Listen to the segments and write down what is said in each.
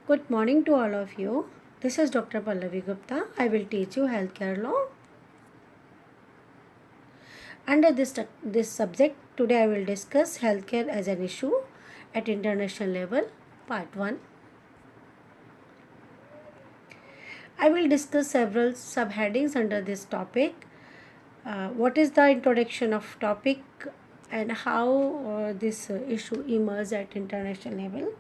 Good morning to all of you. This is Dr. Pallavi Gupta. I will teach you healthcare law. Under this subject, today I will discuss healthcare as an issue at international level, part 1. I will discuss several subheadings under this topic. What is the introduction of topic and how this issue emerged at international level?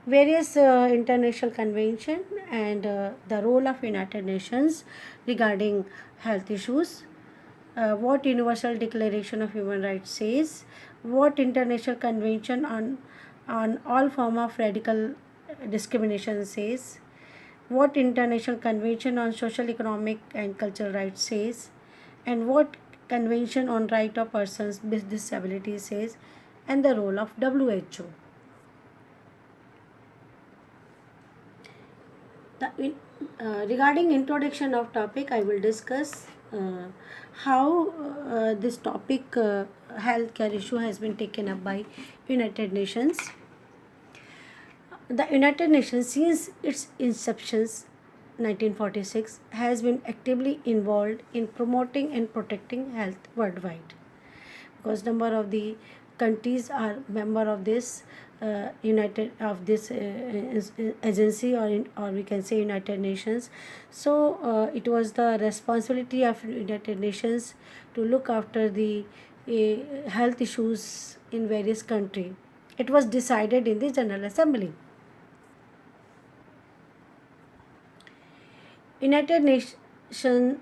Various international convention and the role of United Nations regarding health issues, what Universal Declaration of Human Rights says, what International Convention on all form of radical discrimination says, what International Convention on Social, Economic and Cultural Rights says, and what Convention on Right of Persons with Disabilities says, and the role of WHO. Regarding introduction of topic, I will discuss how this topic healthcare issue has been taken up by United Nations. The United Nations, since its inception 1946, has been actively involved in promoting and protecting health worldwide, because number of the countries are member of this agency, or we can say United Nations. So it was the responsibility of United Nations to look after the health issues in various countries. It was decided in the General Assembly. United Nations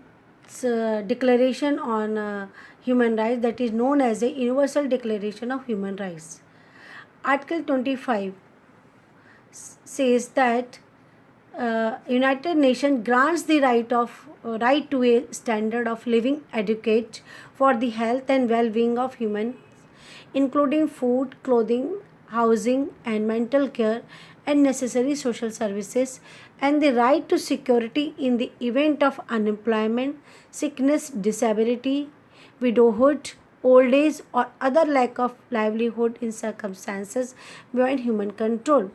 Declaration on Human Rights, that is known as the Universal Declaration of Human Rights. Article 25 says that United Nations grants the right to a standard of living adequate for the health and well-being of humans, including food, clothing, housing, and mental care and necessary social services, and the right to security in the event of unemployment, sickness, disability, widowhood, old age, or other lack of livelihood in circumstances beyond human control.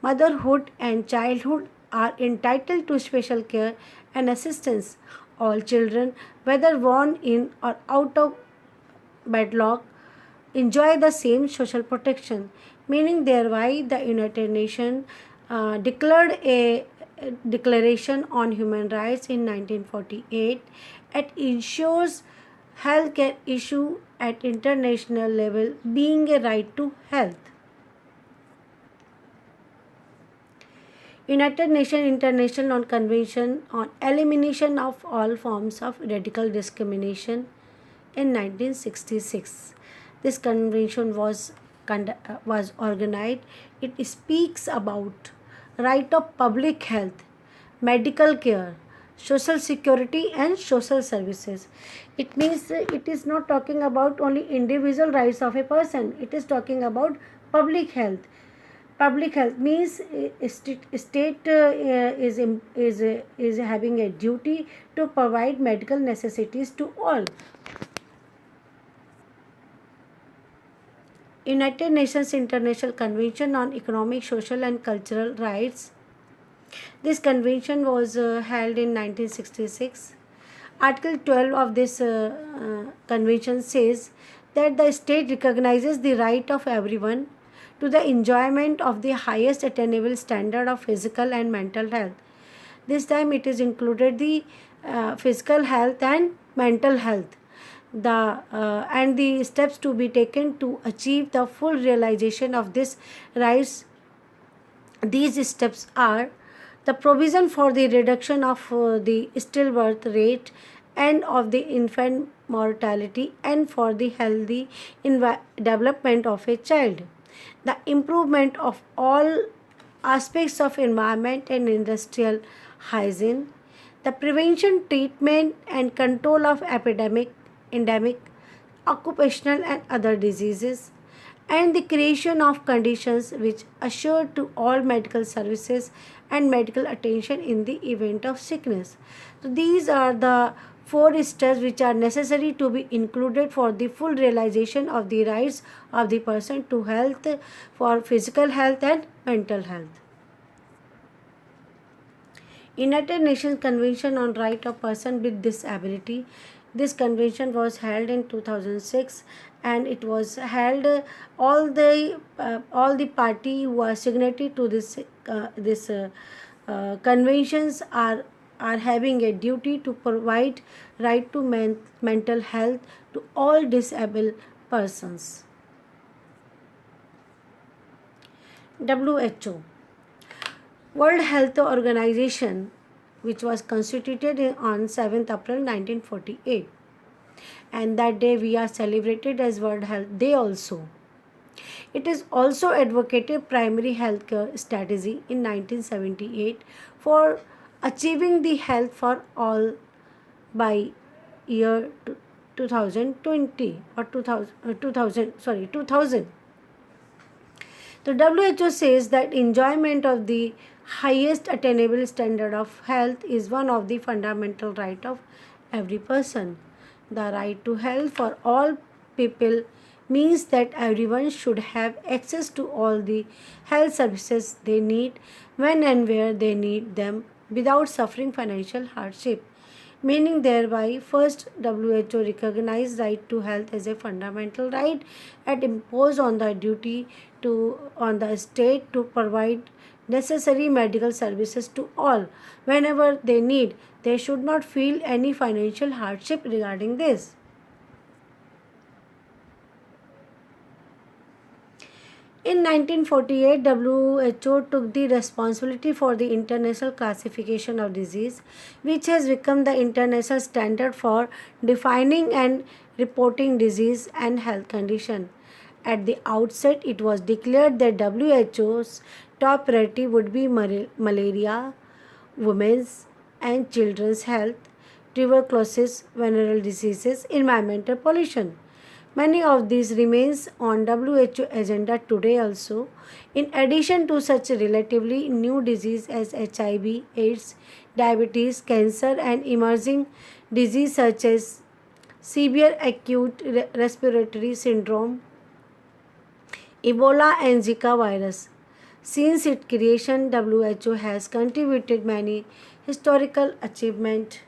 Motherhood and childhood are entitled to special care and assistance. All children, whether born in or out of wedlock, enjoy the same social protection, meaning thereby the United Nations declared a Declaration on Human Rights in 1948. It ensures healthcare issue at international level being a right to health. United Nations International Convention on Elimination of All Forms of Radical Discrimination in 1966. This convention was organized. It speaks about right of public health, medical care, social security and social services. It means it is not talking about only individual rights of a person. It is talking about public health. Public health means state is having a duty to provide medical necessities to all. United Nations International Convention on Economic, Social and Cultural Rights. This convention was held in 1966. Article 12 of this convention says that the state recognizes the right of everyone to the enjoyment of the highest attainable standard of physical and mental health. This time it is included the physical health and mental health, and the steps to be taken to achieve the full realization of this rights. These steps are the provision for the reduction of the stillbirth rate and of the infant mortality and for the healthy development of a child, the improvement of all aspects of environment and industrial hygiene, the prevention, treatment and control of endemic, occupational and other diseases, and the creation of conditions which assure to all medical services and medical attention in the event of sickness. So these are the four steps which are necessary to be included for the full realization of the rights of the person to health, for physical health and mental health. United Nations Convention on Right of Person with Disability. This convention was held in 2006, and it was held all the party who are signatory to this conventions are having a duty to provide right to mental health to all disabled persons. WHO, World Health Organization, which was constituted on 7th April 1948, and that day we are celebrated as World Health Day also. It is also advocated primary health care strategy in 1978 for achieving the health for all by year 2020 or 2000. The WHO says that enjoyment of the highest attainable standard of health is one of the fundamental right of every person. The right to health for all people means that everyone should have access to all the health services they need when and where they need them without suffering financial hardship, meaning thereby first WHO recognized right to health as a fundamental right and imposed on the duty to on the state to provide necessary medical services to all whenever they need. They should not feel any financial hardship regarding this. In 1948, WHO took the responsibility for the International Classification of Disease, which has become the international standard for defining and reporting disease and health condition. At the outset, it was declared that WHO's top priority would be malaria, women's and children's health, tuberculosis, venereal diseases, environmental pollution. Many of these remains on WHO agenda today also. In addition to such relatively new disease as HIV, AIDS, diabetes, cancer and emerging disease such as severe acute respiratory syndrome, Ebola and Zika virus. Since its creation, WHO has contributed many historical achievements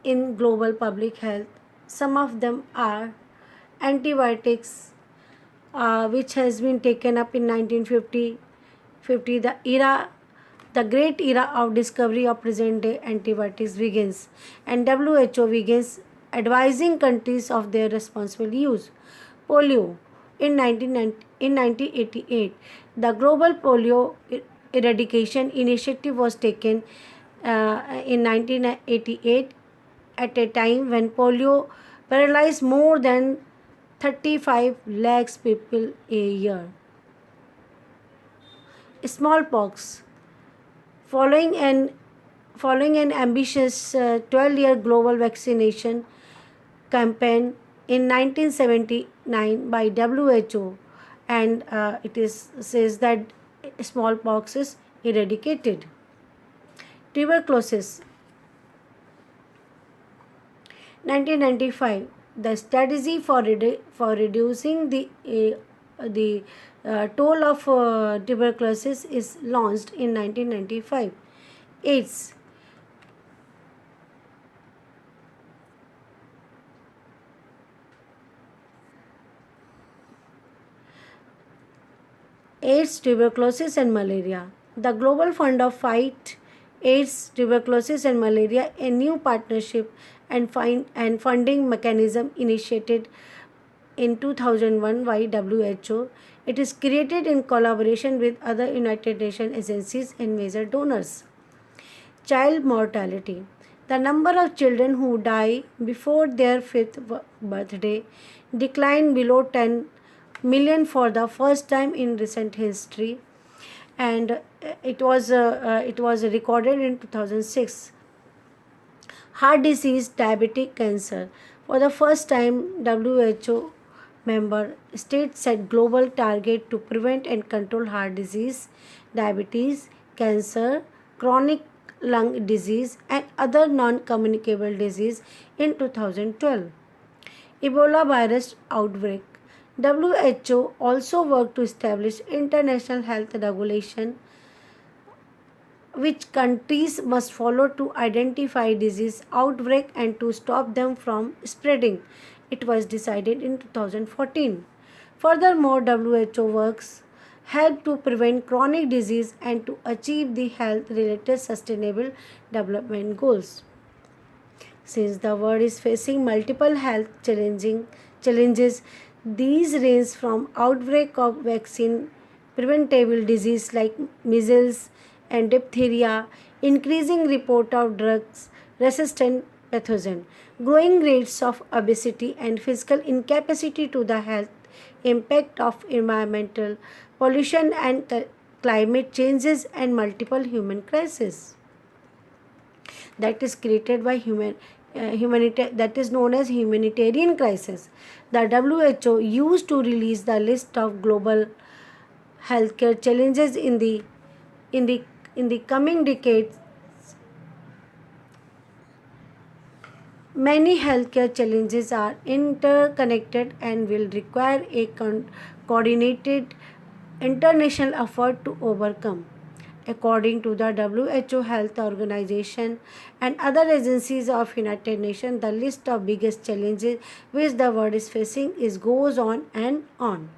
in global public health. Some of them are antibiotics, which has been taken up in 1950, the great era of discovery of present day antibiotics begins, and WHO begins advising countries of their responsible use. Polio in 1988, the global polio eradication initiative was taken in 1988 at a time when polio paralyzed more than 35 lakhs people a year. Smallpox, following an following an ambitious 12-year global vaccination campaign in 1979 by WHO, and it is says that smallpox is eradicated. Tuberculosis, 1995, the strategy for reducing the toll of tuberculosis is launched in 1995. AIDS, AIDS, tuberculosis, and malaria. The Global Fund of Fight AIDS, tuberculosis, and malaria, a new partnership and funding mechanism initiated in 2001 by WHO. It is created in collaboration with other United Nations agencies and major donors. Child mortality. The number of children who die before their fifth birthday declined below 10 million for the first time in recent history, and it was recorded in 2006. Heart disease, diabetic, cancer. For the first time, WHO member states set global target to prevent and control heart disease, diabetes, cancer, chronic lung disease, and other non-communicable disease in 2012. Ebola virus outbreak. WHO also worked to establish international health regulation which countries must follow to identify disease outbreak and to stop them from spreading. It was decided in 2014. Furthermore, WHO works help to prevent chronic disease and to achieve the health related sustainable development goals. Since the world is facing multiple health challenges, these range from outbreak of vaccine preventable disease like measles and diphtheria, increasing report of drugs resistant pathogen, growing rates of obesity and physical incapacity to the health impact of environmental pollution and climate changes and multiple human crises that is created by that is known as humanitarian crisis. The WHO used to release the list of global healthcare challenges in the in the coming decades. Many healthcare challenges are interconnected and will require a coordinated international effort to overcome. According to the WHO Health Organization and other agencies of United Nations, the list of biggest challenges which the world is facing is goes on and on.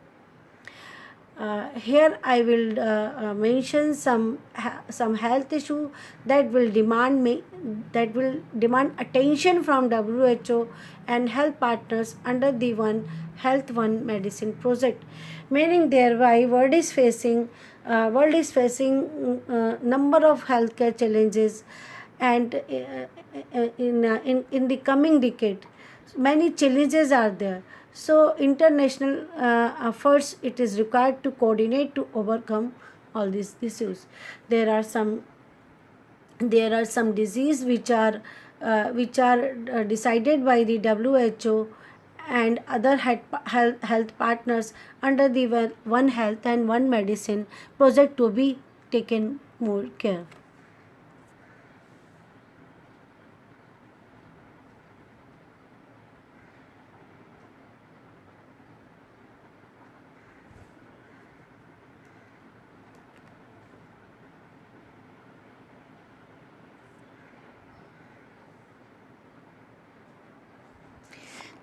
Here I will mention some health issue that will demand attention from WHO and health partners under the One Health One Medicine project, meaning thereby world is facing number of healthcare challenges and in the coming decade many challenges are there. So international efforts it is required to coordinate to overcome all these issues. There are some disease which are decided by the WHO and other health partners under the One Health and One Medicine project to be taken more care.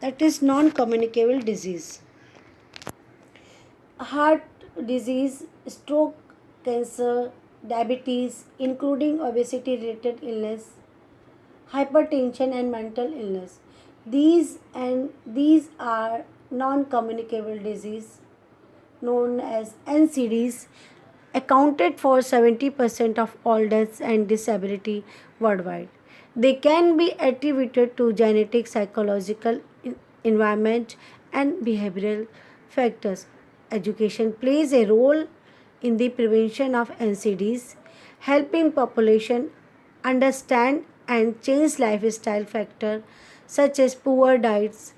That is non-communicable disease. Heart disease, stroke, cancer, diabetes, including obesity related illness, hypertension and mental illness. These are non-communicable disease known as NCDs accounted for 70% of all deaths and disability worldwide. They can be attributed to genetic, psychological, environment, and behavioral factors. Education plays a role in the prevention of NCDs, helping population understand and change lifestyle factors such as poor diets,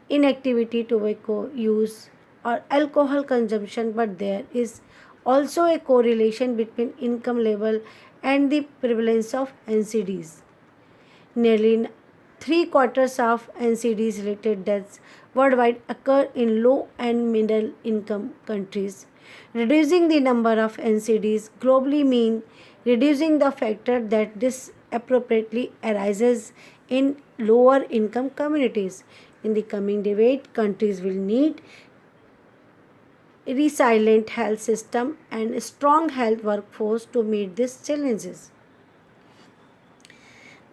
inactivity, tobacco use, or alcohol consumption, but there is also a correlation between income level and the prevalence of NCDs. Nearly three quarters of NCDs related deaths worldwide occur in low and middle income countries. Reducing the number of NCDs globally mean reducing the factor that disappropriately arises in lower income communities. In the coming decade, countries will need resilient health system and a strong health workforce to meet these challenges.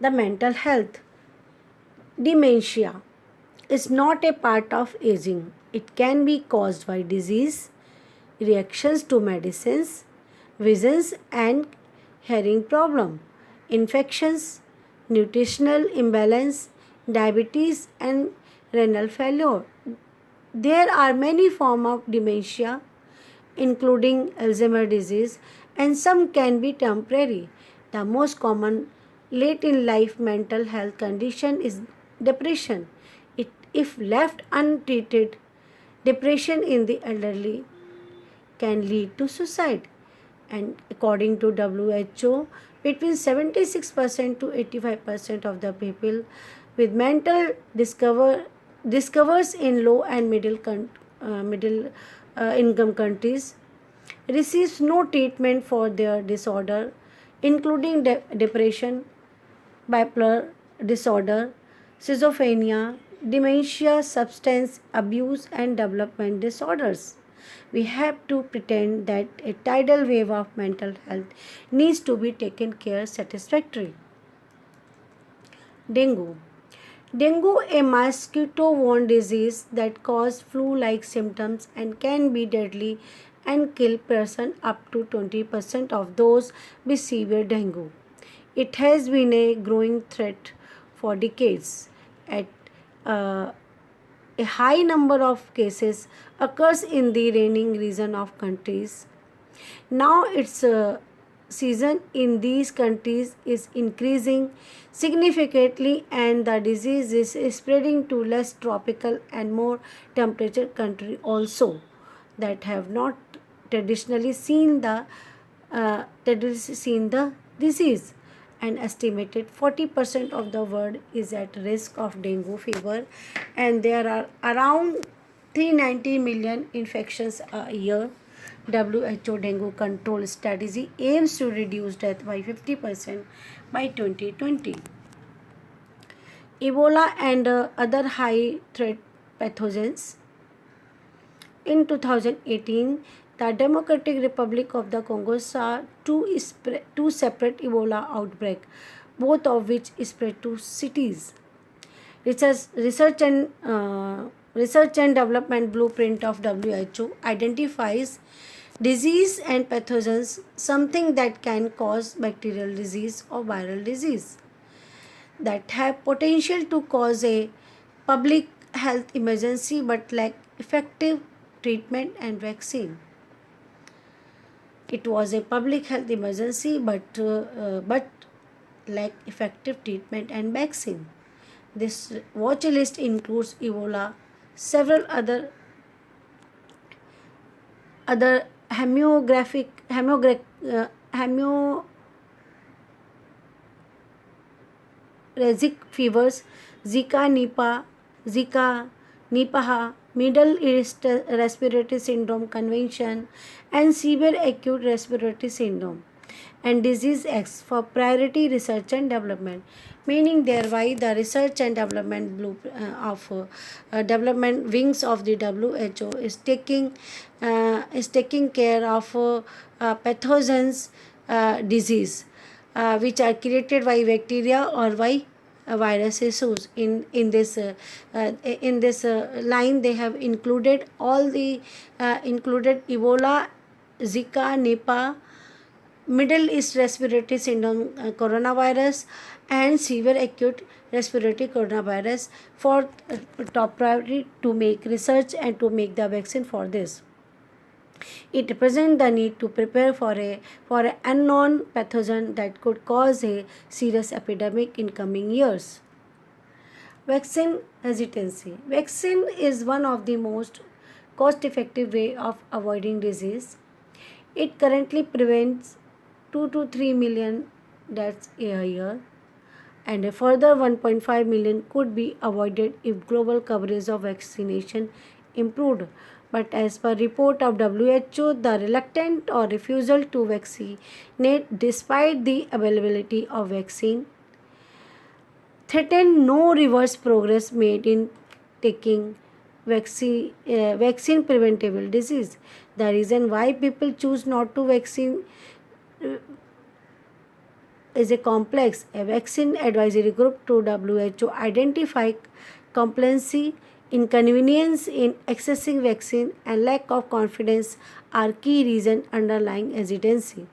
The mental health. Dementia is not a part of aging. It can be caused by disease, reactions to medicines, visions and hearing problem, infections, nutritional imbalance, diabetes and renal failure. There are many forms of dementia including Alzheimer's disease and some can be temporary. The most common late in life mental health condition is depression. If left untreated, depression in the elderly can lead to suicide. And according to WHO, between 76% to 85% of the people with mental discovers in low and middle income countries receives no treatment for their disorder including depression, bipolar disorder, schizophrenia, dementia, substance abuse, and development disorders. We have to pretend that a tidal wave of mental health needs to be taken care satisfactorily. Dengue. Dengue, a mosquito-borne disease that causes flu-like symptoms and can be deadly and kill person up to 20% of those with severe dengue. It has been a growing threat for decades. At uh, a high number of cases occurs in the reigning region of countries. Now its season in these countries is increasing significantly and the disease is spreading to less tropical and more temperature country also that have not traditionally seen the disease. An estimated 40% of the world is at risk of dengue fever and there are around 390 million infections a year. WHO dengue control strategy aims to reduce death by 50% by 2020. Ebola and other high threat pathogens. In 2018, the Democratic Republic of the Congo saw two separate Ebola outbreaks, both of which spread to cities. Research and Development Blueprint of WHO identifies disease and pathogens, something that can cause bacterial disease or viral disease that have potential to cause a public health emergency but lack effective treatment and vaccine. It was a public health emergency but lack effective treatment and vaccine. This watch list includes Ebola, several other hemorrhagic fevers, Zika, Nipah, Middle East Respiratory Syndrome Convention, and Severe Acute Respiratory Syndrome, and Disease X for priority research and development, meaning thereby the research and development development wings of the WHO is taking care of pathogens disease which are created by bacteria or by virus issues. In this line, they have included all the included Ebola, Zika, Nipah, Middle East Respiratory Syndrome coronavirus, and severe acute respiratory coronavirus for top priority to make research and to make the vaccine for this. It represents the need to prepare for an unknown pathogen that could cause a serious epidemic in coming years. Vaccine hesitancy. Vaccine is one of the most cost-effective way of avoiding disease. It currently prevents 2 to 3 million deaths a year, and a further 1.5 million could be avoided if global coverage of vaccination improved. But as per report of WHO, the reluctant or refusal to vaccinate despite the availability of vaccine threaten no reverse progress made in taking vaccine preventable disease. The reason why people choose not to vaccine is a complex. A vaccine advisory group to WHO identify complacency, inconvenience in accessing vaccine, and lack of confidence are key reasons underlying hesitancy.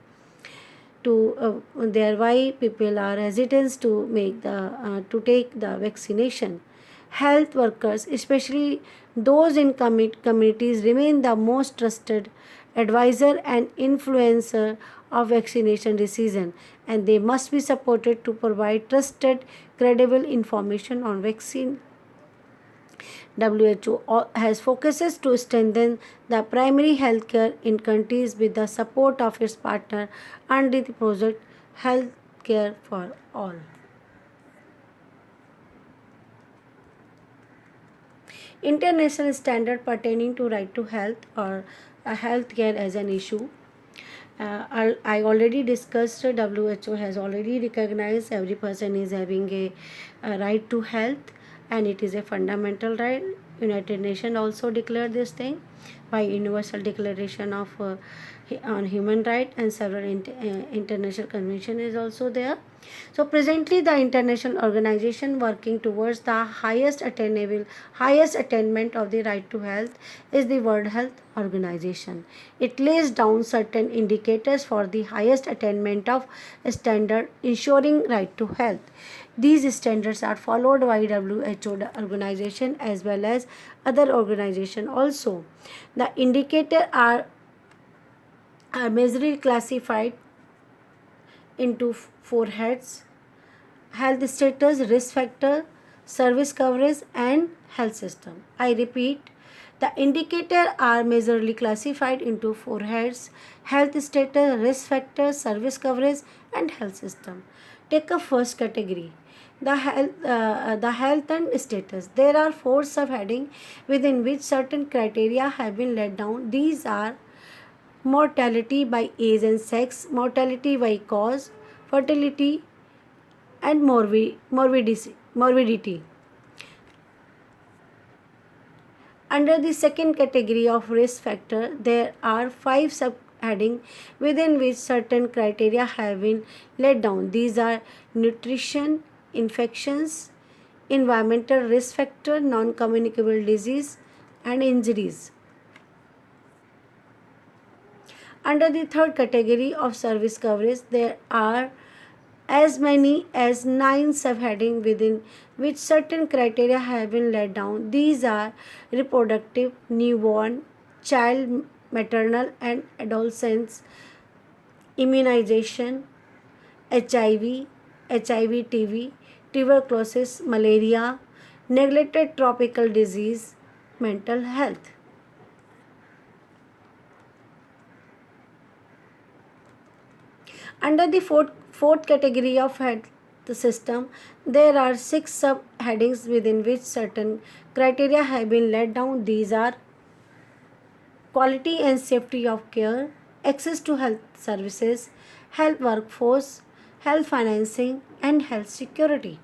Thereby people are hesitant to take the vaccination. Health workers, especially those in communities, remain the most trusted advisor and influencer of vaccination decision, and they must be supported to provide trusted, credible information on vaccine. WHO has focuses to strengthen the primary health care in countries with the support of its partner under the project Health Care for All. International standard pertaining to right to health or health care as an issue. I already discussed, WHO has already recognized every person is having a right to health, and it is a fundamental right. United Nations also declared this thing by Universal Declaration of on Human Right, and several international convention is also there. So presently, the international organization working towards the highest attainment of the right to health is the World Health Organization. It lays down certain indicators for the highest attainment of standard ensuring right to health. These standards are followed by WHO organization as well as other organization also. The indicators are majorly classified into four heads: health status, risk factor, service coverage, and health system. I repeat, the indicators are majorly classified into four heads: health status, risk factor, service coverage, and health system. Take a first category. The health and status. There are four subheadings within which certain criteria have been laid down. These are mortality by age and sex, mortality by cause, fertility, and morbidity. Under the second category of risk factor, there are five subheadings within which certain criteria have been laid down. These are nutrition, infections, environmental risk factor, non-communicable disease, and injuries. Under the third category of service coverage, there are as many as nine subheadings within which certain criteria have been laid down. These are reproductive, newborn, child, maternal, and adolescents, immunization, HIV, HIV/TB, tuberculosis, malaria, neglected tropical disease, mental health. Under the fourth category of health system, there are six subheadings within which certain criteria have been laid down. These are quality and safety of care, access to health services, health workforce, health financing, and health security.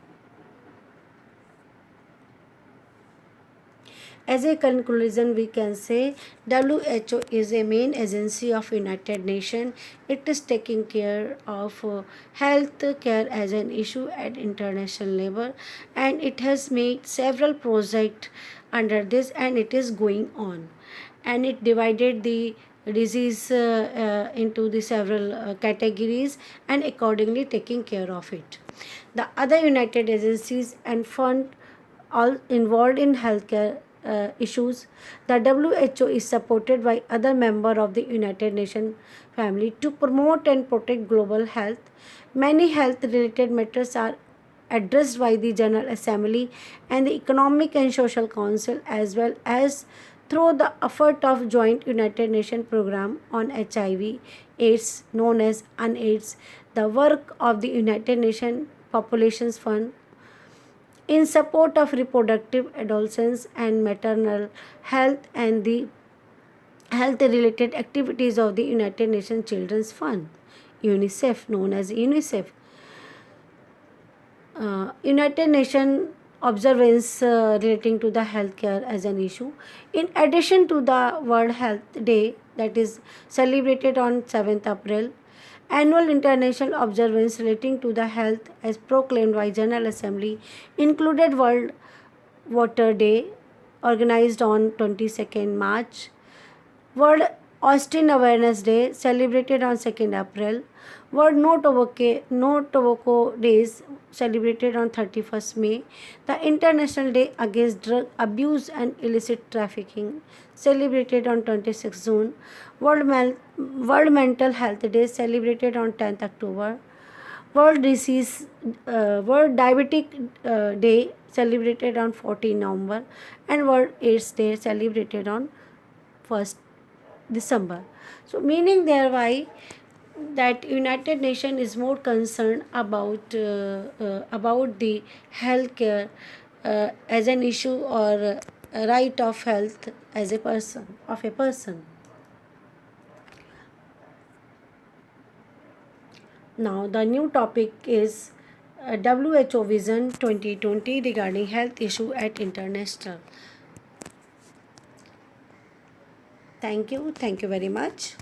As a conclusion, we can say WHO is a main agency of United Nations. It is taking care of health care as an issue at international level, and it has made several projects under this, and it is going on. And it divided the disease into the several categories and accordingly taking care of it. The other United agencies and fund all involved in healthcare issues. The WHO is supported by other members of the United Nations family to promote and protect global health. Many health related matters are addressed by the General Assembly and the Economic and Social Council, as well as through the effort of joint United Nations program on HIV AIDS known as UNAIDS, the work of the United Nations Populations Fund in support of reproductive, adolescence, and maternal health, and the health related activities of the United Nations Children's Fund, UNICEF, known as UNICEF. United Nations observance relating to the healthcare as an issue. In addition to the World Health Day that is celebrated on 7th April, annual international observance relating to the health as proclaimed by General Assembly included World Water Day organized on 22nd March, World Austin Awareness Day celebrated on 2nd April, World No Tobacco Days celebrated on 31st May, the International Day Against Drug Abuse and Illicit Trafficking celebrated on 26th June, World Mental Health Day celebrated on 10th October, World Diabetic Day celebrated on 14 November, and World AIDS Day celebrated on 1st December. So, meaning thereby that United Nations is more concerned about the healthcare as an issue, or right of health as a person of a person. Now, the new topic is WHO Vision 2020 regarding health issue at international. Thank you. Thank you very much.